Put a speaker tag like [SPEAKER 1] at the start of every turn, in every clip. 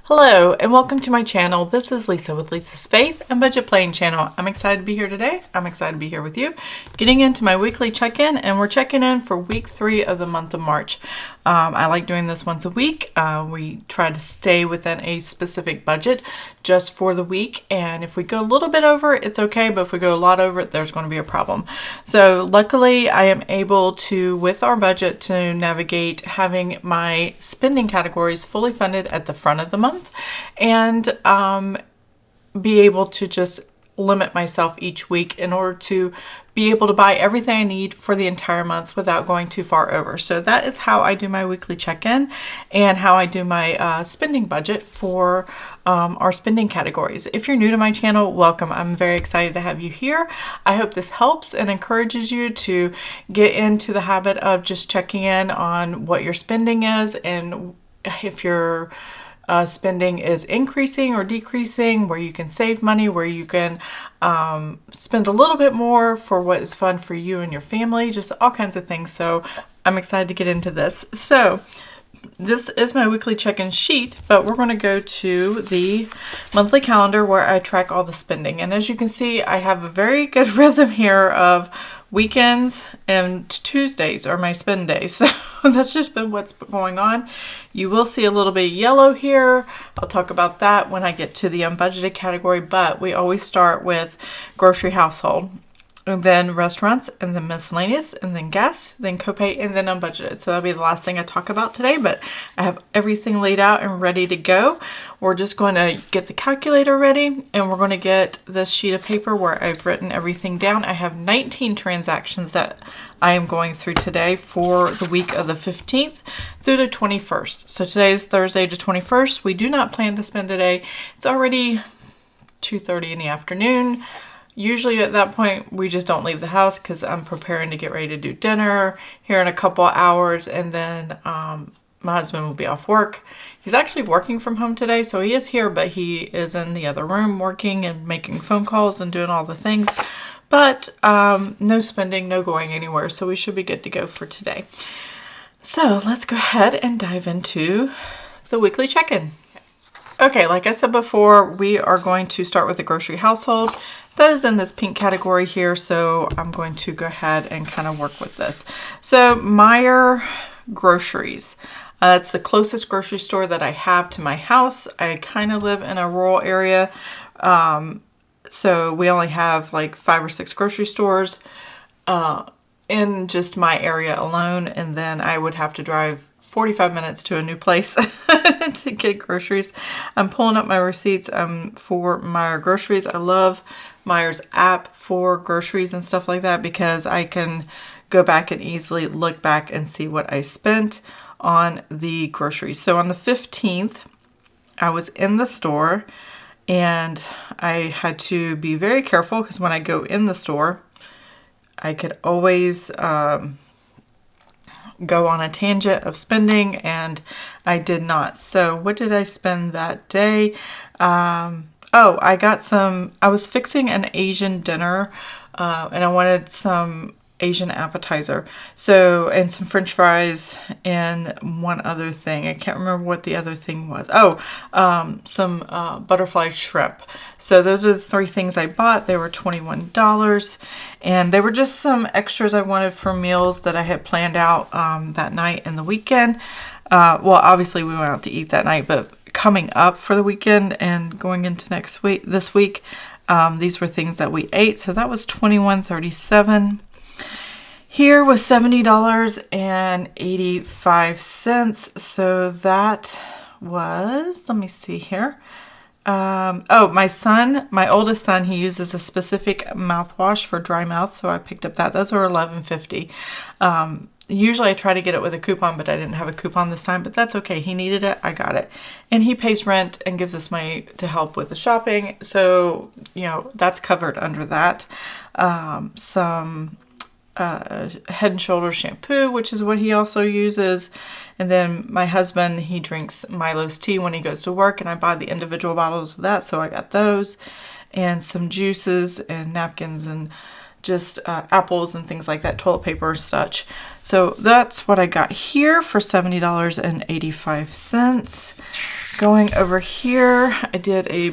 [SPEAKER 1] Hello and welcome to my channel. This is Lisa with Lisa's Faith and Budget Playing channel. I'm excited to be here today. I'm excited to be here with you. Getting into my weekly check-in, and we're checking in for week 3 of the month of March. I like doing this once a week. We try to stay within a specific budget just for the week, and if we go a little bit over, it's okay, but if we go a lot over, there's going to be a problem. So luckily I am able to, with our budget, to navigate having my spending categories fully funded at the front of the month, and be able to just limit myself each week in order to be able to buy everything I need for the entire month without going too far over. So that is how I do my weekly check-in and how I do my spending budget for our spending categories. If you're new to my channel, welcome. I'm very excited to have you here. I hope this helps and encourages you to get into the habit of just checking in on what your spending is, and if your spending is increasing or decreasing, where you can save money, where you can spend a little bit more for what is fun for you and your family, just all kinds of things. So I'm excited to get into this. So this is my weekly check-in sheet, but we're going to go to the monthly calendar where I track all the spending. And as you can see, I have a very good rhythm here of weekends and Tuesdays are my spend days. So that's just been what's going on. You will see a little bit of yellow here. I'll talk about that when I get to the unbudgeted category, but we always start with grocery household, and then restaurants, and then miscellaneous, and then gas, then copay, and then unbudgeted. So that'll be the last thing I talk about today, but I have everything laid out and ready to go. We're just going to get the calculator ready, and we're going to get this sheet of paper where I've written everything down. I have 19 transactions that I am going through today for the week of the 15th through the 21st. So today is Thursday the 21st. We do not plan to spend today. It's already 2:30 in the afternoon. Usually at that point, we just don't leave the house because I'm preparing to get ready to do dinner here in a couple hours, and then my husband will be off work. He's actually working from home today, so he is here, but he is in the other room working and making phone calls and doing all the things. But no spending, no going anywhere, so we should be good to go for today. So let's go ahead and dive into the weekly check-in. Okay, like I said before, we are going to start with the grocery household. That is in this pink category here, so I'm going to go ahead and kind of work with this. So Meijer Groceries. It's the closest grocery store that I have to my house. I kind of live in a rural area, so we only have like 5 or 6 grocery stores in just my area alone, and then I would have to drive 45 minutes to a new place to get groceries. I'm pulling up my receipts for Meijer Groceries. I love Meijer's app for groceries and stuff like that because I can go back and easily look back and see what I spent on the groceries. So on the 15th, I was in the store, and I had to be very careful because when I go in the store, I could always go on a tangent of spending, and I did not. So what did I spend that day? I was fixing an Asian dinner, and I wanted some Asian appetizer. So, and some French fries and one other thing. I can't remember what the other thing was. Some butterfly shrimp. So those are the 3 things I bought. They were $21, and they were just some extras I wanted for meals that I had planned out that night and the weekend. Well, obviously we went out to eat that night, but coming up for the weekend and going into this week, these were things that we ate. So that was $21.37. Here was $70.85. So that was, let me see here. My oldest son, he uses a specific mouthwash for dry mouth, so I picked up that. Those are $11.50. Usually I try to get it with a coupon, but I didn't have a coupon this time, but that's okay. He needed it. I got it. And he pays rent and gives us money to help with the shopping. So, that's covered under that. Some Head and Shoulders shampoo, which is what he also uses. And then my husband, he drinks Milo's tea when he goes to work, and I buy the individual bottles of that, so I got those. And some juices and napkins and just apples and things like that, toilet paper and such. So that's what I got here for $70.85. Going over here, I did a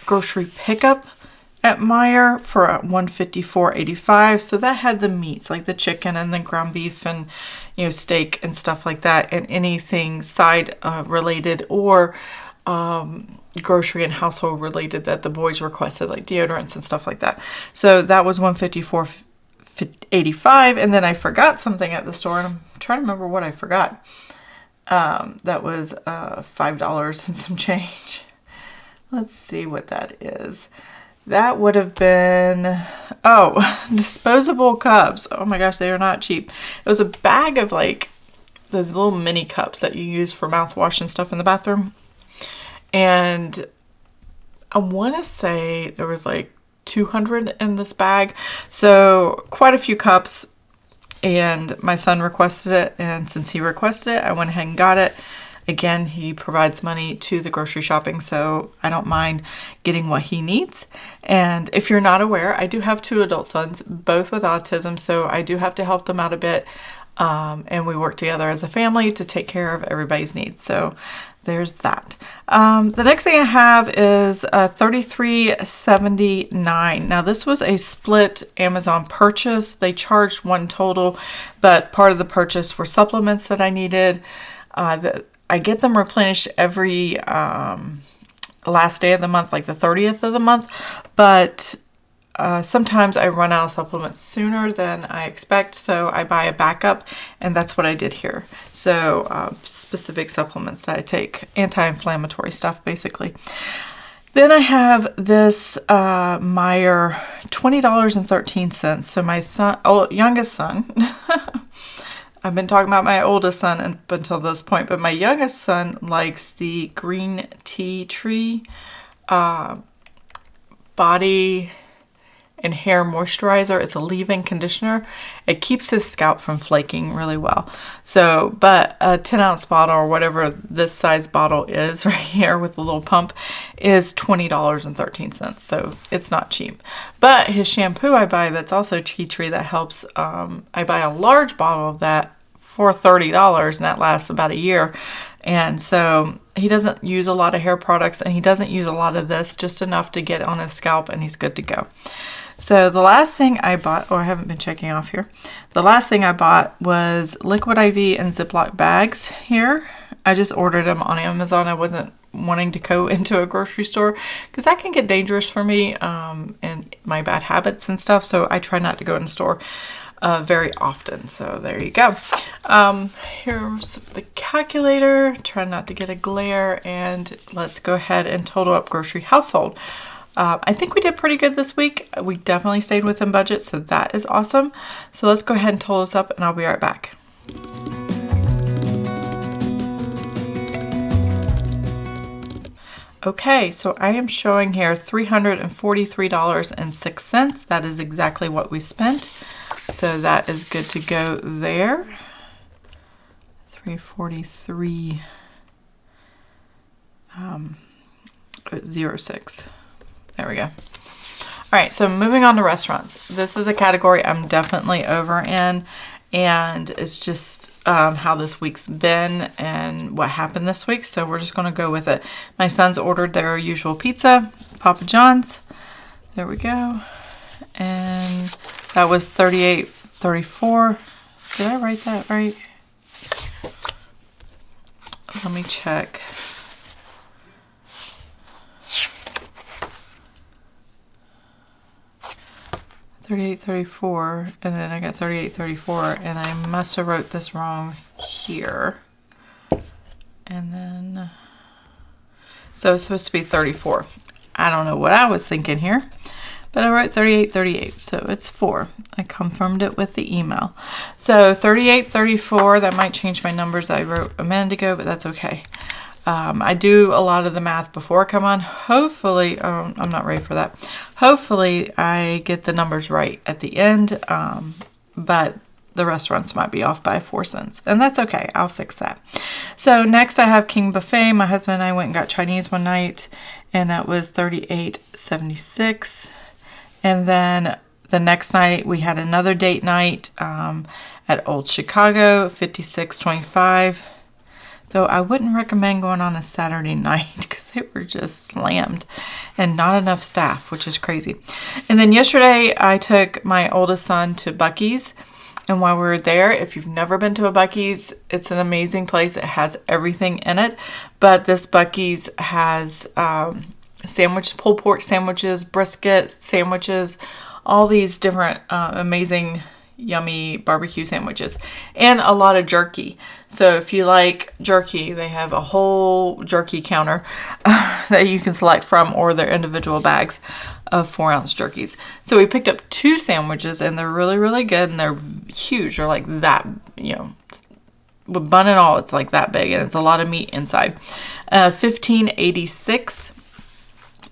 [SPEAKER 1] grocery pickup at Meijer for $154.85. So that had the meats like the chicken and the ground beef and steak and stuff like that, and anything side related or grocery and household related that the boys requested, like deodorants and stuff like that. So that was $154.85. And then I forgot something at the store, and I'm trying to remember what I forgot. That was $5 and some change. Let's see what that is. That would have been, disposable cups. Oh my gosh, they are not cheap. It was a bag of like those little mini cups that you use for mouthwash and stuff in the bathroom. And I want to say there was like 200 in this bag. So quite a few cups. And my son requested it. And since he requested it, I went ahead and got it. Again, he provides money to the grocery shopping, so I don't mind getting what he needs. And if you're not aware, I do have 2 adult sons, both with autism, so I do have to help them out a bit. And we work together as a family to take care of everybody's needs. So there's that. The next thing I have is $33.79. Now this was a split Amazon purchase. They charged one total, but part of the purchase were supplements that I needed. I get them replenished every last day of the month, like the 30th of the month, but sometimes I run out of supplements sooner than I expect, so I buy a backup, and that's what I did here. So specific supplements that I take, anti-inflammatory stuff basically. Then I have this Meijer $20.13. So my son, youngest son, I've been talking about my oldest son up until this point, but my youngest son likes the green tea tree body and hair moisturizer. It's a leave-in conditioner. It keeps his scalp from flaking really well. So, but a 10-ounce bottle or whatever this size bottle is right here with the little pump is $20.13. So it's not cheap. But his shampoo I buy that's also tea tree that helps. I buy a large bottle of that for $30, and that lasts about a year. And so he doesn't use a lot of hair products, and he doesn't use a lot of this, just enough to get on his scalp, and he's good to go. So the last thing I bought, I haven't been checking off here. The last thing I bought was Liquid IV and Ziploc bags here. I just ordered them on Amazon. I wasn't wanting to go into a grocery store because that can get dangerous for me and my bad habits and stuff. So I try not to go in the store very often. So there you go. Here's the calculator. Try not to get a glare, and let's go ahead and total up grocery household. I think we did pretty good this week. We definitely stayed within budget, so that is awesome. So let's go ahead and total this up, and I'll be right back. Okay, so I am showing here $343.06. That is exactly what we spent. So that is good to go there. 343.06. There we go. All right, so moving on to restaurants. This is a category I'm definitely over in, and it's just how this week's been and what happened this week. So we're just going to go with it. My sons ordered their usual pizza, Papa John's. There we go. And that was $38.34. Did I write that right? Let me check. $38.34, and then I got $38.34, and I must have wrote this wrong here. And then, so it's supposed to be 34. I don't know what I was thinking here, but I wrote 38.38, so it's 4. I confirmed it with the email. So 38.34, that might change my numbers I wrote a minute ago, but that's okay. I do a lot of the math before I come on. Hopefully, I'm not ready for that. Hopefully I get the numbers right at the end, but the restaurants might be off by 4 cents, and that's okay. I'll fix that. So next I have King Buffet. My husband and I went and got Chinese one night, and that was $38.76. And then the next night we had another date night at Old Chicago, $56.25. though I wouldn't recommend going on a Saturday night because they were just slammed and not enough staff, which is crazy. And then yesterday I took my oldest son to Buc-ee's. And while we were there, if you've never been to a Buc-ee's, it's an amazing place. It has everything in it. But this Buc-ee's has pulled pork sandwiches, brisket sandwiches, all these different amazing, yummy barbecue sandwiches, and a lot of jerky. So if you like jerky, they have a whole jerky counter that you can select from, or their individual bags of 4-ounce jerkies. So we picked up 2 sandwiches, and they're really, really good, and they're huge. They're like that, with bun and all, it's like that big, and it's a lot of meat inside. $15.86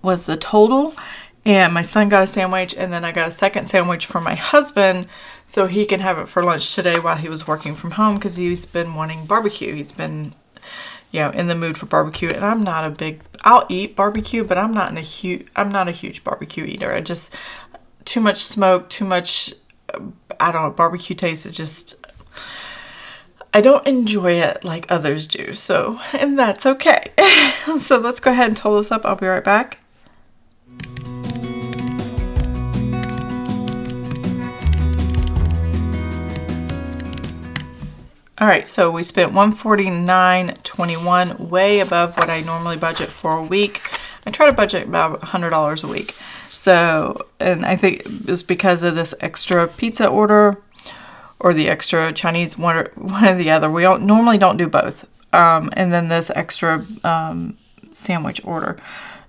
[SPEAKER 1] was the total. And my son got a sandwich, and then I got a second sandwich for my husband so he can have it for lunch today while he was working from home, because he's been wanting barbecue. He's been, in the mood for barbecue. And I'm not I'll eat barbecue, but I'm not a huge barbecue eater. I just, too much smoke, too much, barbecue taste. It just, I don't enjoy it like others do. So, and that's okay. So let's go ahead and total this up. I'll be right back. All right, so we spent $149.21, way above what I normally budget for a week. I try to budget about $100 a week. So, and I think it was because of this extra pizza order or the extra Chinese, one or the other. We normally don't do both. And then this extra sandwich order.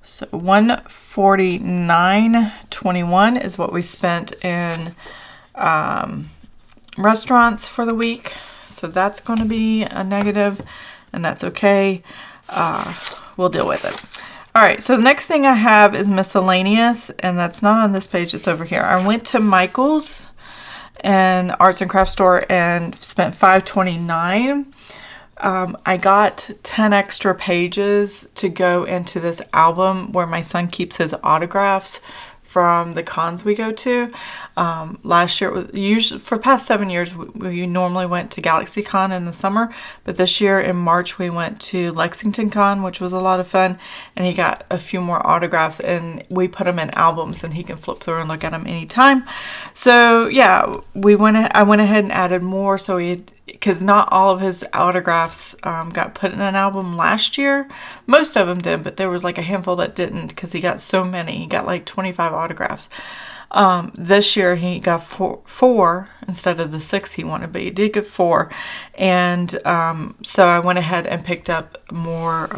[SPEAKER 1] So $149.21 is what we spent in restaurants for the week. So that's going to be a negative, and that's okay. We'll deal with it. All right, so the next thing I have is miscellaneous, and that's not on this page, it's over here. I went to Michael's and arts and crafts store and spent $5.29. I got 10 extra pages to go into this album where my son keeps his autographs from the cons we go to. Last year, for the past 7 years, we normally went to GalaxyCon in the summer, but this year in March we went to Lexington Con, which was a lot of fun, and he got a few more autographs, and we put them in albums, and he can flip through and look at them anytime. So yeah, I went ahead and added more, so because not all of his autographs got put in an album last year. Most of them did, but there was like a handful that didn't, because he got so many. He got like 25 autographs. This year he got four instead of the 6 he wanted, but he did get 4. And so I went ahead and picked up more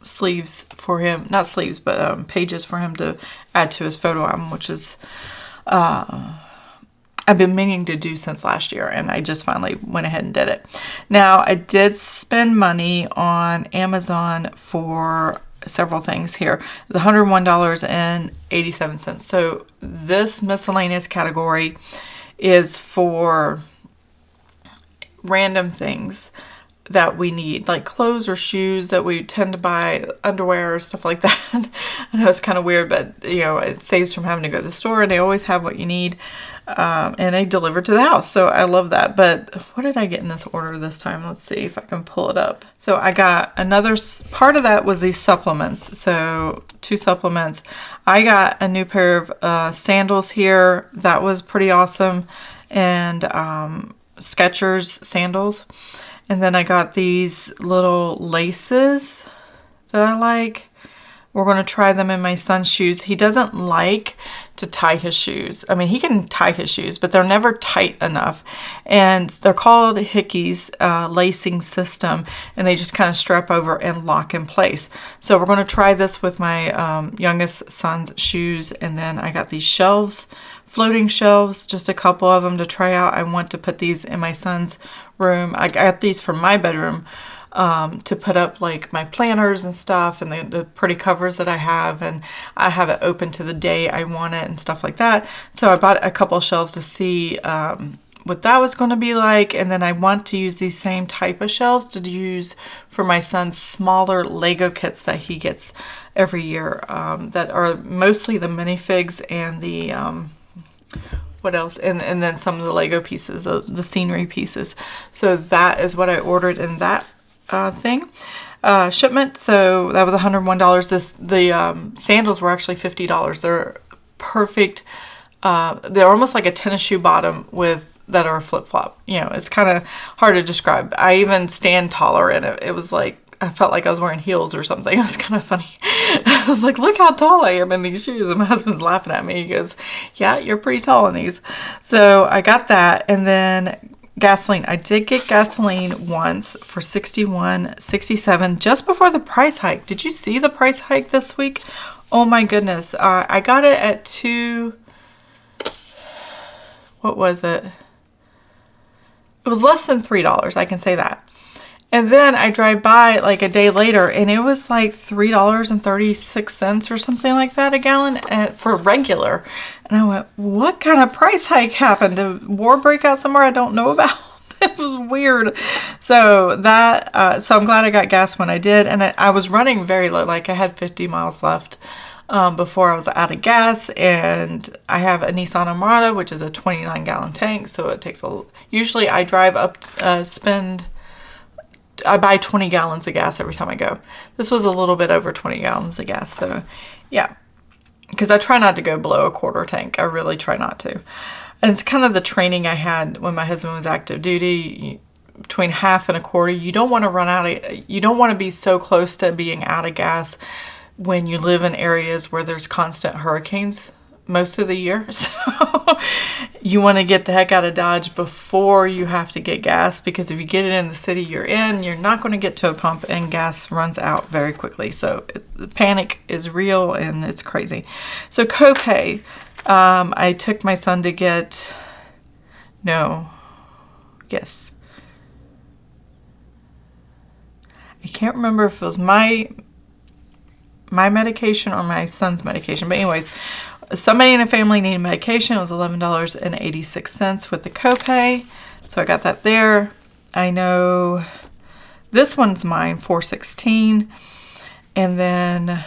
[SPEAKER 1] sleeves for him. Not sleeves, but pages for him to add to his photo album, which is... I've been meaning to do since last year, and I just finally went ahead and did it. Now, I did spend money on Amazon for several things here. It was $101.87. So this miscellaneous category is for random things that we need, like clothes or shoes that we tend to buy, underwear or stuff like that. I know it's kind of weird, but it saves from having to go to the store, and they always have what you need. And they deliver to the house. So I love that. But what did I get in this order this time? Let's see if I can pull it up. So I got another part of that was these supplements. So 2 supplements. I got a new pair of sandals here. That was pretty awesome. And Skechers sandals. And then I got these little laces that I like. We're going to try them in my son's shoes. He doesn't like to tie his shoes. I mean, he can tie his shoes, but they're never tight enough. And they're called Hickey's lacing system, and they just kind of strap over and lock in place. So we're going to try this with my youngest son's shoes. And then I got these shelves, floating shelves, just a couple of them to try out. I want to put these in my son's room. I got these for my bedroom. To put up like my planners and stuff, and the pretty covers that I have, and I have it open to the day I want it and stuff like that. So I bought a couple shelves to see what that was going to be like, and then I want to use these same type of shelves to use for my son's smaller Lego kits that he gets every year, that are mostly the minifigs and the what else, and then some of the Lego pieces, the scenery pieces. So that is what I ordered in that thing, shipment. So that was $101. The sandals were actually $50. They're perfect. They're almost like a tennis shoe bottom that are a flip flop. You know, it's kind of hard to describe. I even stand taller in it. It was like, I felt like I was wearing heels or something. It was kind of funny. I was like, look how tall I am in these shoes. And my husband's laughing at me. He goes, yeah, you're pretty tall in these. So I got that. And then gasoline. I did get gasoline once for $61.67 just before the price hike. Did you see the price hike this week? Oh my goodness. I got it at what was it? It was less than $3. I can say that. And then I drive by like a day later and it was like $3.36 or something like that a gallon for regular. And I went, what kind of price hike happened? Did war break out somewhere I don't know about? It was weird. So so I'm glad I got gas when I did. And I was running very low, like I had 50 miles left before I was out of gas. And I have a Nissan Armada, which is a 29-gallon tank. So it takes usually I drive up, I buy 20 gallons of gas every time I go. This was a little bit over 20 gallons of gas. So yeah, because I try not to go below a quarter tank. I really try not to. And it's kind of the training I had when my husband was active duty, between half and a quarter. You don't want to you don't want to be so close to being out of gas when you live in areas where there's constant hurricanes most of the year. So you want to get the heck out of Dodge before you have to get gas, because if you get it in the city you're in, you're not going to get to a pump and gas runs out very quickly. So the panic is real and it's crazy. So copay, I took my son to get, I can't remember if it was my medication or my son's medication, but anyways, somebody in a family needed medication. It was $11.86 with the copay. So I got that there. I know this one's mine, $4.16. And then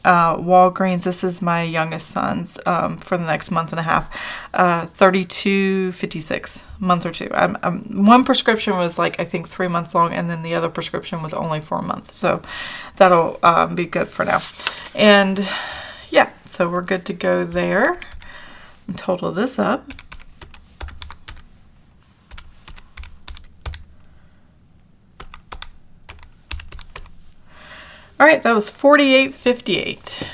[SPEAKER 1] Walgreens, this is my youngest son's for the next month and a half, $32.56, month or two. One prescription was like, I think 3 months long, and then the other prescription was only for a month. So that'll be good for now. And yeah, so we're good to go there. And total this up. All right, that was $48.58.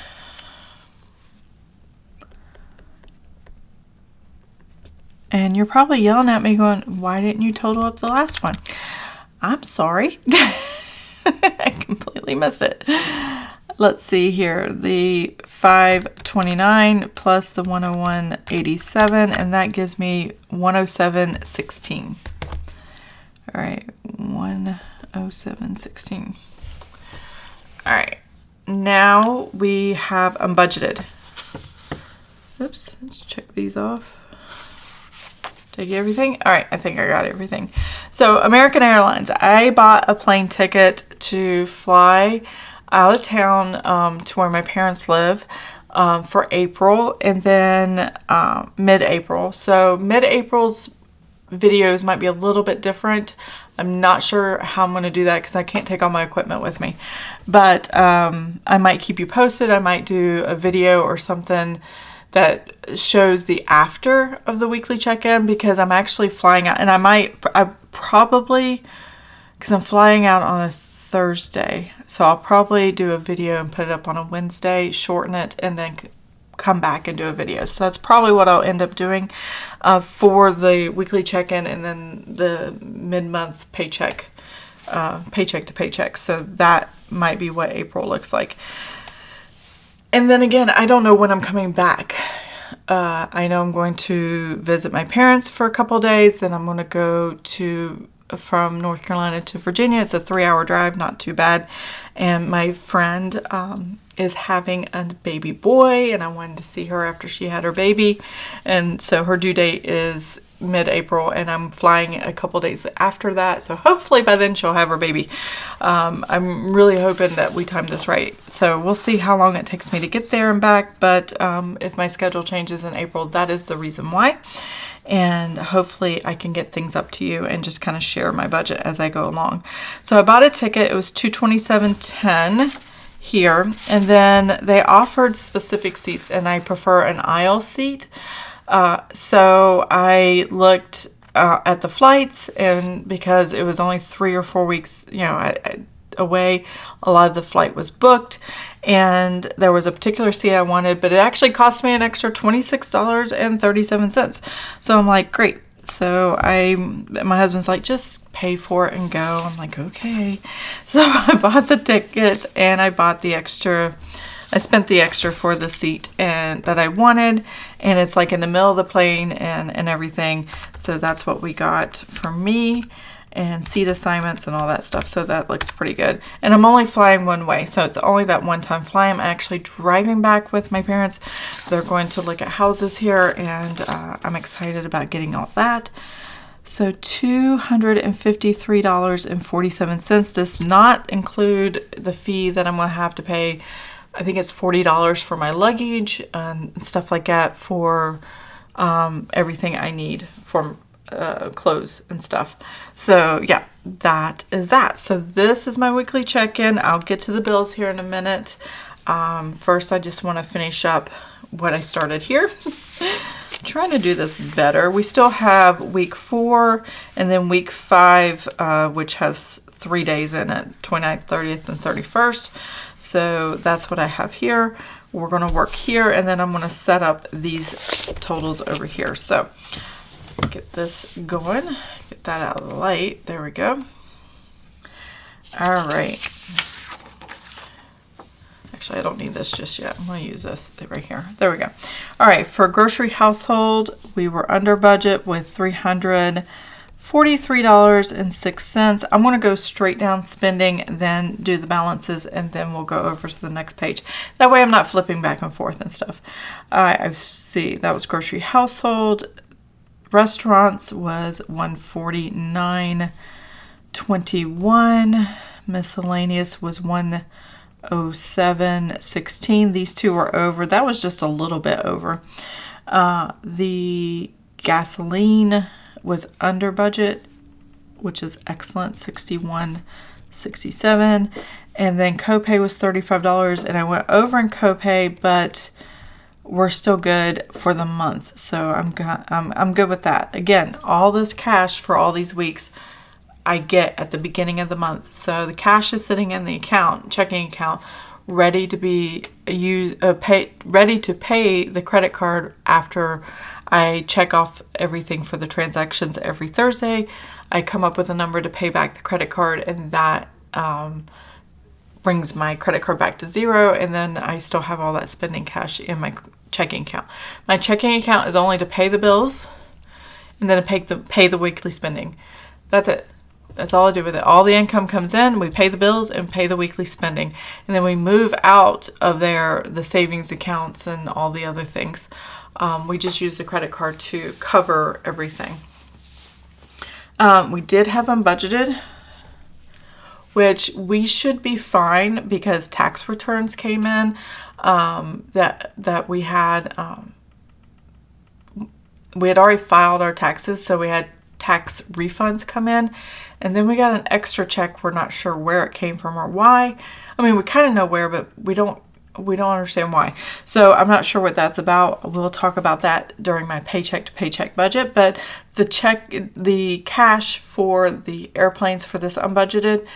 [SPEAKER 1] And you're probably yelling at me going, why didn't you total up the last one? I'm sorry. I completely missed it. Let's see here. The $529 plus the $101.87, and that gives me $107.16. All right, $107.16. All right, now we have unbudgeted. Oops, let's check these off. Did I get everything? All right, I think I got everything. So American Airlines, I bought a plane ticket to fly out of town to where my parents live for April, and then mid-April. So mid-April's videos might be a little bit different. I'm not sure how I'm going to do that because I can't take all my equipment with me. But I might keep you posted. I might do a video or something that shows the after of the weekly check-in, because I'm actually flying out. And I probably, because I'm flying out on a Thursday. So I'll probably do a video and put it up on a Wednesday, shorten it, and then come back and do a video. So that's probably what I'll end up doing for the weekly check-in, and then the mid-month paycheck to paycheck. So that might be what April looks like. And then again, I don't know when I'm coming back. I know I'm going to visit my parents for a couple days. Then I'm going to go from North Carolina to Virginia. It's a 3-hour drive, not too bad. And my friend is having a baby boy, and I wanted to see her after she had her baby. And so her due date is mid-April, and I'm flying a couple days after that. So hopefully by then she'll have her baby. I'm really hoping that we time this right. So we'll see how long it takes me to get there and back. But if my schedule changes in April, that is the reason why. and hopefully I can get things up to you and just kind of share my budget as I go along. So I bought a ticket. It was $227.10 here, and then they offered specific seats, and I prefer an aisle seat. So I looked at the flights, and because it was only 3 or 4 weeks, away, a lot of the flight was booked, and there was a particular seat I wanted, but it actually cost me an extra $26.37. So I'm like, great. So my husband's like, just pay for it and go. I'm like, okay. So I bought the ticket, and I spent the extra for the seat and that I wanted, and it's like in the middle of the plane and everything. So that's what we got for me, and seat assignments and all that stuff. So that looks pretty good. And I'm only flying one way, so it's only that one-time fly. I'm actually driving back with my parents. They're going to look at houses here, and I'm excited about getting all that. So $253.47 does not include the fee that I'm going to have to pay. I think it's $40 for my luggage and stuff like that for everything I need for clothes and stuff. So yeah, that is that. So this is my weekly check-in. I'll get to the bills here in a minute. First, I just want to finish up what I started here. Trying to do this better. We still have week 4 and then week 5, which has 3 days in it, 29th, 30th, and 31st. So that's what I have here. We're going to work here, and then I'm going to set up these totals over here. So get this going, get that out of the light. There we go. All right. Actually, I don't need this just yet. I'm going to use this right here. There we go. All right, for grocery household, we were under budget with $343.06. I'm going to go straight down spending, then do the balances, and then we'll go over to the next page. That way I'm not flipping back and forth and stuff. I see that was grocery household. Restaurants was $149.21. Miscellaneous was $107.16. These two were over. That was just a little bit over. The gasoline was under budget, which is excellent, $61.67. And then copay was $35, and I went over in copay, but we're still good for the month, so I'm good with that. Again, all this cash for all these weeks I get at the beginning of the month, so the cash is sitting in the checking account, ready to be ready to pay the credit card after I check off everything for the transactions every Thursday. I come up with a number to pay back the credit card, and that brings my credit card back to zero, and then I still have all that spending cash in my checking account. My checking account is only to pay the bills and then to pay the weekly spending. That's it. That's all I do with it. All the income comes in, we pay the bills and pay the weekly spending, and then we move out of there the savings accounts and all the other things. We just use the credit card to cover everything. We did have unbudgeted, which we should be fine because tax returns came in that we had already filed our taxes, so we had tax refunds come in, and then we got an extra check. We're not sure where it came from or why. I mean, we kind of know where, but we don't understand why. So I'm not sure what that's about. We'll talk about that during my paycheck to paycheck budget, but the cash for the airplanes for this unbudgeted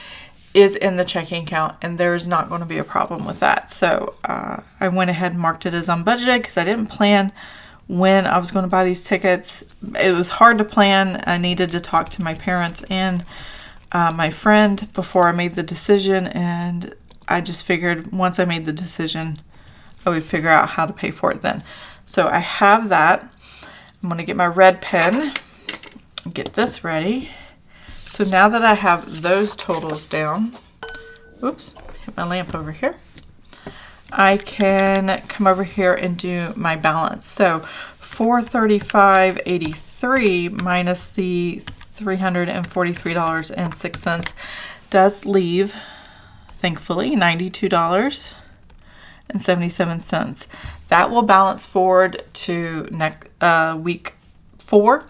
[SPEAKER 1] is in the checking account, and there's not going to be a problem with that. So I went ahead and marked it as unbudgeted because I didn't plan when I was going to buy these tickets. It was hard to plan. I needed to talk to my parents and my friend before I made the decision, and I just figured once I made the decision, I would figure out how to pay for it then. So I have that. I'm going to get my red pen and get this ready. So now that I have those totals down, oops, hit my lamp over here, I can come over here and do my balance. So $435.83 minus the $343.06 does leave, thankfully, $92.77. That will balance forward to week 4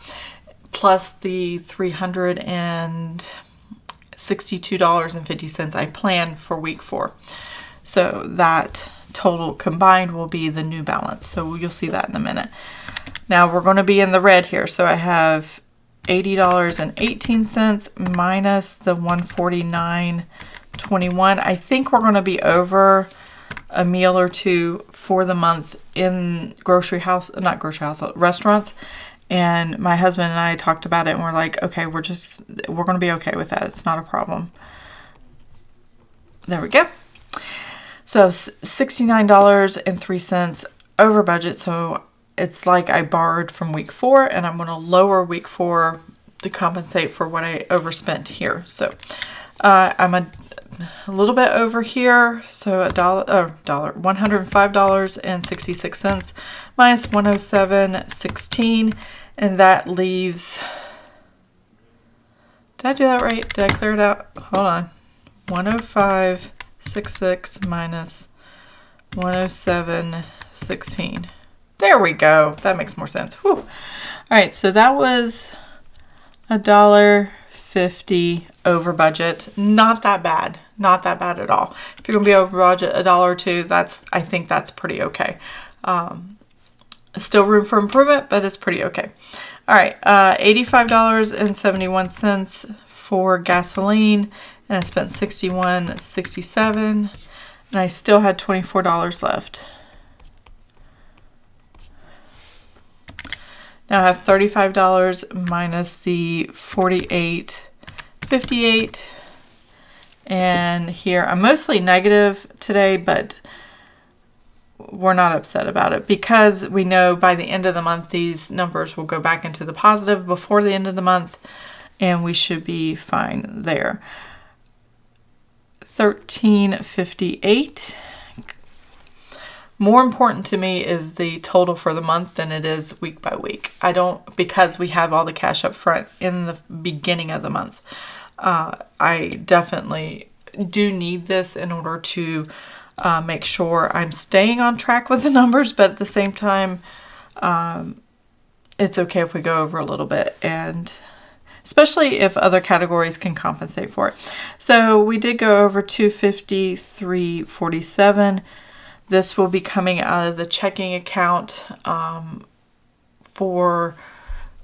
[SPEAKER 1] plus the $362.50 I planned for week 4. So that total combined will be the new balance. So you'll see that in a minute. Now we're going to be in the red here. So I have $80.18 minus the $149.21. I think we're going to be over a meal or two for the month in restaurants. And my husband and I talked about it and we're like, okay, we're going to be okay with that. It's not a problem. There we go. So $69.03 over budget. So it's like I borrowed from week 4 and I'm going to lower week 4 to compensate for what I overspent here. So I'm a little bit over here. So $105.66 minus $107.16. And that leaves, did I do that right? Did I clear it out? Hold on. 105.66 minus 107.16. There we go. That makes more sense. Whew. All right, so that was $1.50 over budget. Not that bad. Not that bad at all. If you're gonna be over budget $1 or $2, I think that's pretty okay. Still room for improvement, but it's pretty okay. All right, $85.71 for gasoline, and I spent $61.67, and I still had $24 left. Now I have $35 minus the $48.58, and here I'm mostly negative today, but we're not upset about it because we know by the end of the month these numbers will go back into the positive before the end of the month, and we should be fine there. $13.58. More important to me is the total for the month than it is week by week. Because we have all the cash up front in the beginning of the month. I definitely do need this in order to make sure I'm staying on track with the numbers, but at the same time, it's okay if we go over a little bit, and especially if other categories can compensate for it. So we did go over $253.47. This will be coming out of the checking account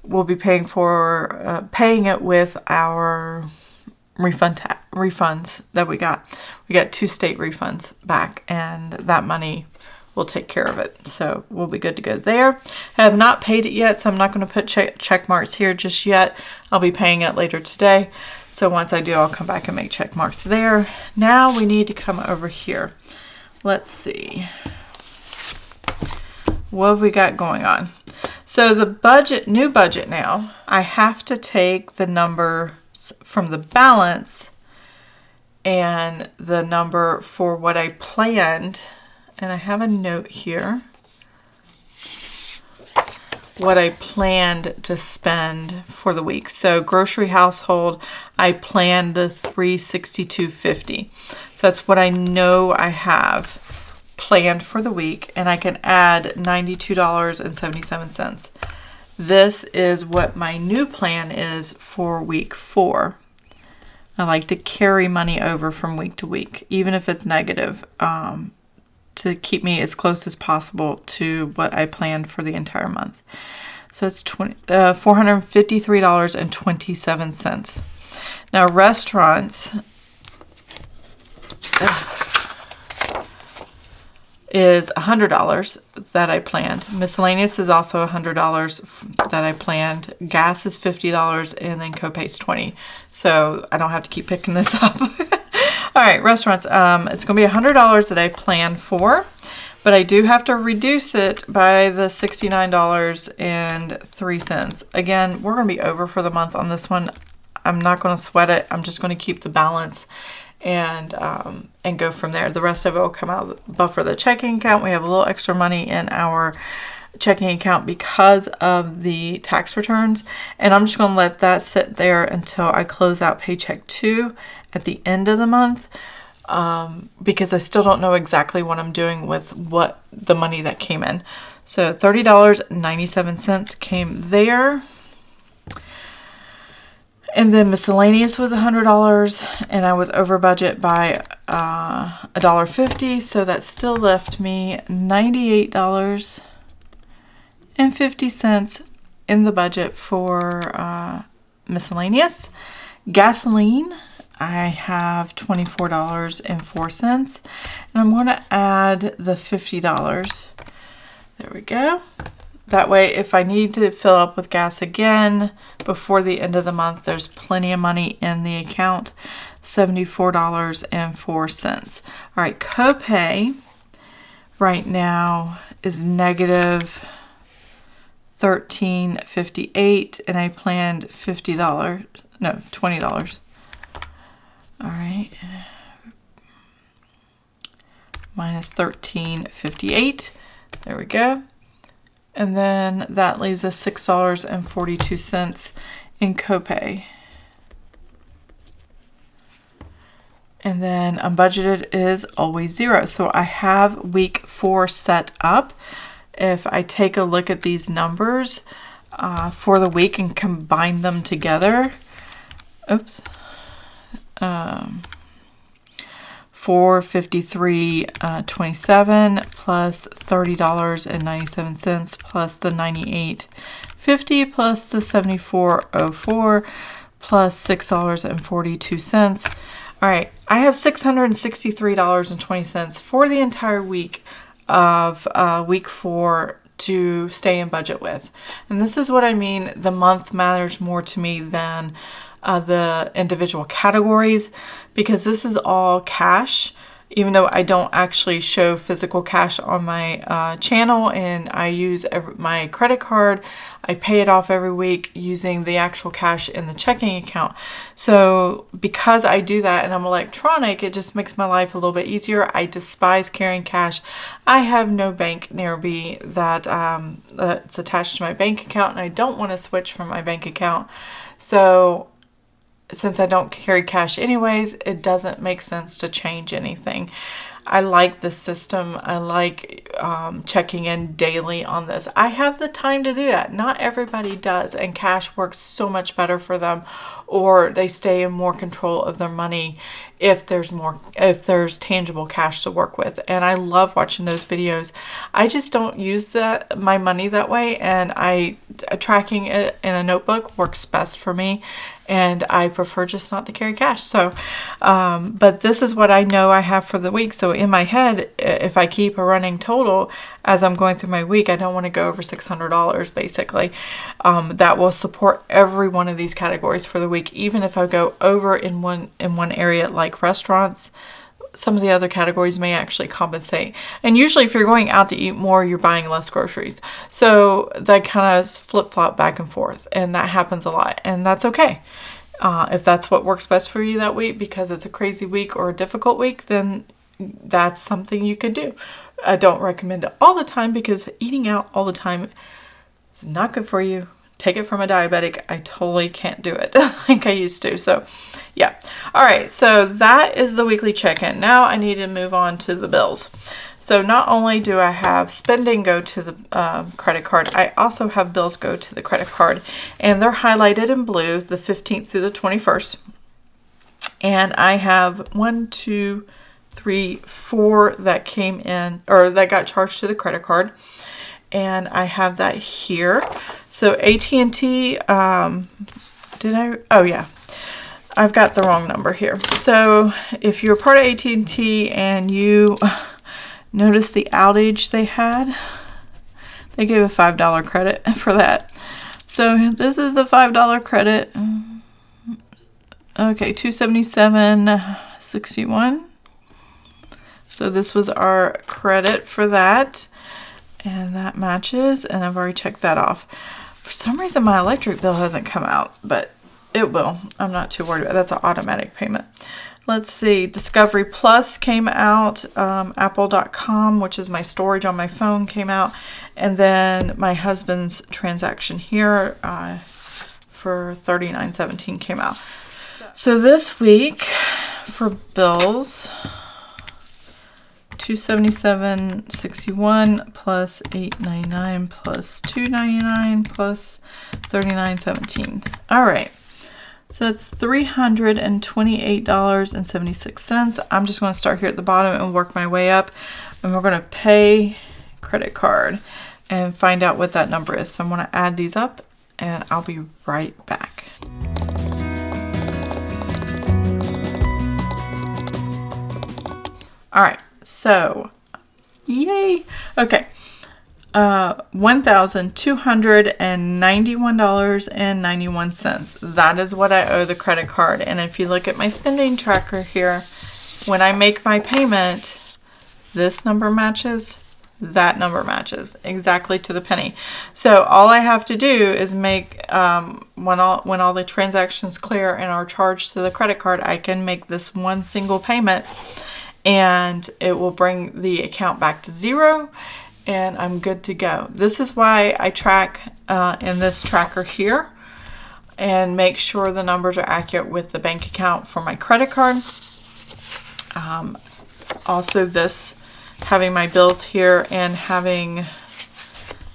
[SPEAKER 1] we'll be paying it with our refunds that we got. We got 2 state refunds back, and that money will take care of it. So we'll be good to go there. I have not paid it yet, so I'm not going to put check marks here just yet. I'll be paying it later today. So once I do, I'll come back and make check marks there. Now we need to come over here. Let's see. What have we got going on? So the new budget now, I have to take the numbers from the balance and the number for what I planned, and I have a note here, what I planned to spend for the week. So grocery household, I planned the $362.50. So that's what I know I have planned for the week, and I can add $92.77. This is what my new plan is for week 4. I like to carry money over from week to week, even if it's negative, to keep me as close as possible to what I planned for the entire month. So it's $453.27. Now restaurants is $100 that I planned. Miscellaneous is also $100 that I planned. Gas is $50, and then copay is $20. So I don't have to keep picking this up. All right, restaurants. It's going to be $100 that I planned for, but I do have to reduce it by the $69.03. Again, we're going to be over for the month on this one. I'm not going to sweat it. I'm just going to keep the balance and go from there. The rest of it will come out buffer the checking account. We have a little extra money in our checking account because of the tax returns, and I'm just going to let that sit there until I close out paycheck 2 at the end of the month, because I still don't know exactly what I'm doing with what the money that came in. So $30.97 came there. And then miscellaneous was $100, and I was over budget by $1.50, so that still left me $98.50 in the budget for miscellaneous. Gasoline, I have $24.04, and I'm going to add the $50. There we go. That way, if I need to fill up with gas again before the end of the month, there's plenty of money in the account. $74.04. All right, copay right now is negative $13.58, and I planned $50. No, $20. All right. Minus $13.58. There we go. And then that leaves us $6.42 in copay. And then unbudgeted is always zero. So I have week 4 set up. If I take a look at these numbers for the week and combine them together, oops, 453.27 plus $30.97 plus the $98.50 plus the $74.04 plus $6.42. All right, I have $663.20 for the entire week of week 4 to stay in budget with. And this is what I mean. The month matters more to me than the individual categories, because this is all cash, even though I don't actually show physical cash on my channel, and I use my credit card. I pay it off every week using the actual cash in the checking account. So because I do that and I'm electronic, it just makes my life a little bit easier. I despise carrying cash. I have no bank nearby that's attached to my bank account, and I don't want to switch from my bank account. So since I don't carry cash anyways, it doesn't make sense to change anything. I like this system. I like checking in daily on this. I have the time to do that. Not everybody does, and cash works so much better for them, or they stay in more control of their money if there's tangible cash to work with. And I love watching those videos. I just don't use my money that way, and tracking it in a notebook works best for me. And I prefer just not to carry cash. So, but this is what I know I have for the week. So in my head, if I keep a running total as I'm going through my week, I don't want to go over $600 basically. That will support every one of these categories for the week. Even if I go over in one area like restaurants, some of the other categories may actually compensate. And usually if you're going out to eat more, you're buying less groceries. So that kind of flip-flop back and forth, and that happens a lot, and that's okay. If that's what works best for you that week because it's a crazy week or a difficult week, then that's something you could do. I don't recommend it all the time because eating out all the time is not good for you. Take it from a diabetic. I totally can't do it like I used to. So yeah. All right. So that is the weekly check-in. Now I need to move on to the bills. So not only do I have spending go to the credit card, I also have bills go to the credit card, and they're highlighted in blue, the 15th through the 21st. And I have 1, 2, 3, 4 that came in, or that got charged to the credit card. And I have that here. So AT&T, oh yeah, I've got the wrong number here. So if you're part of AT&T and you notice the outage they had, they gave a $5 credit for that. So this is the $5 credit. Okay, $277.61. So this was our credit for that. And that matches, and I've already checked that off. For some reason, my electric bill hasn't come out, but it will. I'm not too worried about it. That's an automatic payment. Let's see. Discovery Plus came out. Apple.com, which is my storage on my phone, came out. And then my husband's transaction here for $39.17 came out. So this week for bills, $277.61 plus $8.99 plus $2.99 plus $39.17. All right. So that's $328.76. I'm just going to start here at the bottom and work my way up. And we're going to pay credit card and find out what that number is. So I'm going to add these up and I'll be right back. All right, so yay. Okay. $1,291.91. That is what I owe the credit card. And if you look at my spending tracker here, when I make my payment, this number matches, that number matches exactly to the penny. So all I have to do is make, when all the transactions clear and are charged to the credit card, I can make this one single payment and it will bring the account back to zero. And I'm good to go. This is why I track in this tracker here and make sure the numbers are accurate with the bank account for my credit card. Also this, having my bills here and having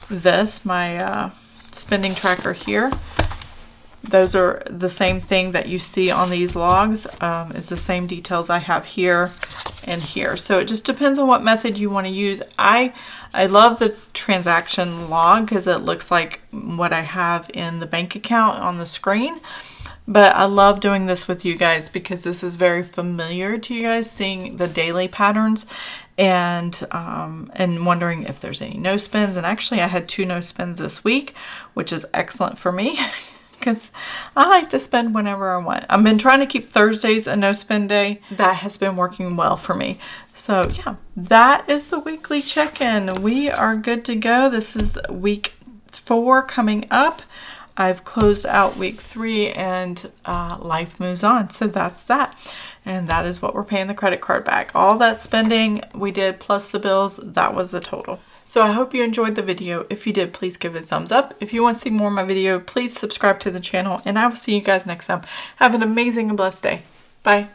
[SPEAKER 1] this, my spending tracker here. Those are the same thing that you see on these logs, is the same details I have here and here. So it just depends on what method you want to use. I love the transaction log because it looks like what I have in the bank account on the screen. But I love doing this with you guys because this is very familiar to you guys, seeing the daily patterns and wondering if there's any no spends. And actually I had 2 no spends this week, which is excellent for me. Because I like to spend whenever I want. I've been trying to keep Thursdays a no spend day. That has been working well for me. So yeah, that is the weekly check-in. We are good to go. This is week 4 coming up. I've closed out week 3 and life moves on. So that's that. And that is what we're paying the credit card back. All that spending we did plus the bills, that was the total. So I hope you enjoyed the video. If you did, please give it a thumbs up. If you want to see more of my video, please subscribe to the channel. And I will see you guys next time. Have an amazing and blessed day. Bye.